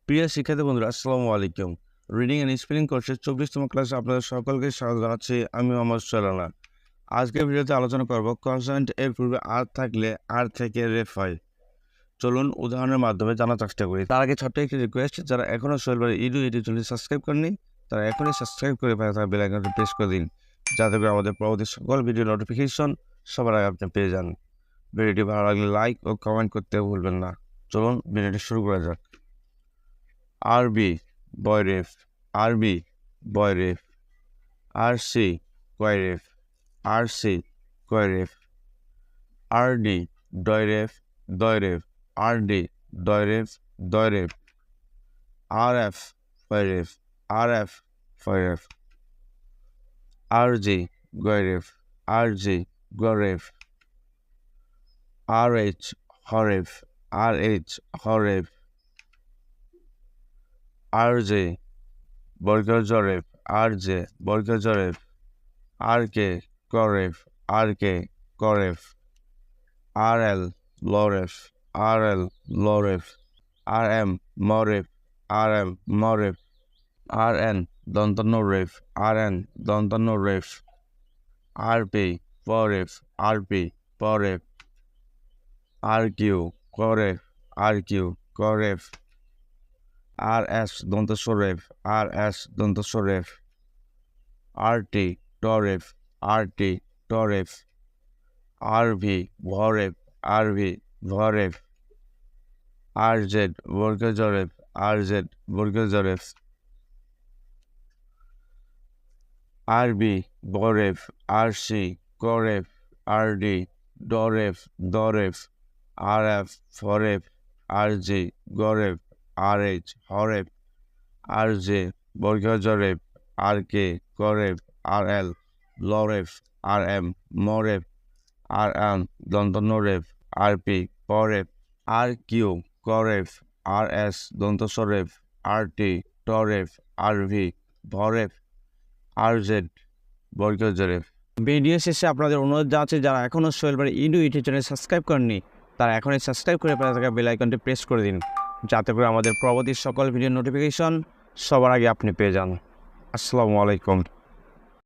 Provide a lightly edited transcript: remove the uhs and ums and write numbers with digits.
প্রিয় শিক্ষার্থী বন্ধুরা, আসসালামু আলাইকুম। রিডিং অ্যান্ড স্পেলিং কোর্সের 24তম ক্লাসে আপনাদের সকলকে স্বাগত জানাচ্ছি। আমি মোহাম্মদ সোহেল। আজকের ভিডিওতে আলোচনা করব কনসোনেন্ট এর পূর্বে আর থাকলে আর থেকে রেফ হয়। চলুন উদাহরণের মাধ্যমে জানার চেষ্টা করি। তার আগে ছোট্ট একটি রিকোয়েস্ট, যারা এখনও সোহেল ভাইয়ের ইউটিউব চ্যানেলটি সাবস্ক্রাইব করেনি তারা এখনই সাবস্ক্রাইব করে পাশে থাকা বেল আইকনটি প্রেস করে দিন, যাতে করে আমাদের পরবর্তী সকল ভিডিও নোটিফিকেশন সবার আগে আপনি পেয়ে যান। ভিডিওটি ভালো লাগলে লাইক ও কমেন্ট করতে ভুলবেন না। চলুন ভিডিওটি শুরু করা যাক। আরবি বয়রেফ, আরবি বয়রেফ, আরসি কয়রেফ, আরসি কয়রেফ, আরডি ডয়রেফ, দয়রেফ, আরডি ডয়রেফ, দয়রেফ, আরএফ ফয়রেফ, আরএফ ফয়রেফ, আরজি গয়রেফ, আরজি গরেফ, আরএইচ হরেফ, আরএইচ হরেফ, আরজে বর্গের জরেফ, আরজে বর্গের জরেফ, আরকে করেফ, আরকে করেফ, আরএল লরেফ, আরএল লরেফ, আরএম মরেফ, আরএম মরেফ, আরএন দন্তন্য রেফ, আরএন দন্তন্য রেফ, আরপি পরেফ, আরপি পরেফ, আরকিউ করেফ, আরকিউ করেফ, আরএস দন্তস্বরেফ, আরএস দন্তস্বরেফ, আরটি টরেফ, আরটি টরেফ, আরভি ভরেফ, আরভি ভরেফ, আরজেড বর্গের জরেফ, আরজেড বর্গের জরেফ, আরবি বরেফ, আরসি করেফ, আরডি ডরেফ, দরেফ, আরএফ ফরেফ, আরজি গরেফ, আরএইচ হরেফ, আরজে বর্গের জরেফ, আরকে করেফ, আরএল লরেফ, আরএম মরেফ, আরএন দন্তন্য রেফ, আরপি পরেফ, আরকিউ করেফ, আরএস দন্তস্বরেফ, আরটি টরেফ, আরভি ভরেফ, আরজেড বর্গের জরেফ। ভিডিও শেষে আপনাদের অনুরোধ জানাচ্ছি, যারা এখনও সোহেল ভাইয়ের ইউটিউব চ্যানেল সাবস্ক্রাইব করেননি তারা এখনই সাবস্ক্রাইব করে পাশে থাকা বেল আইকনটি প্রেস করে দিন, যাতে করে আমাদের পরবর্তী সকল ভিডিও নোটিফিকেশন সবার আগে আপনি পেয়ে যান। আসসালামু আলাইকুম।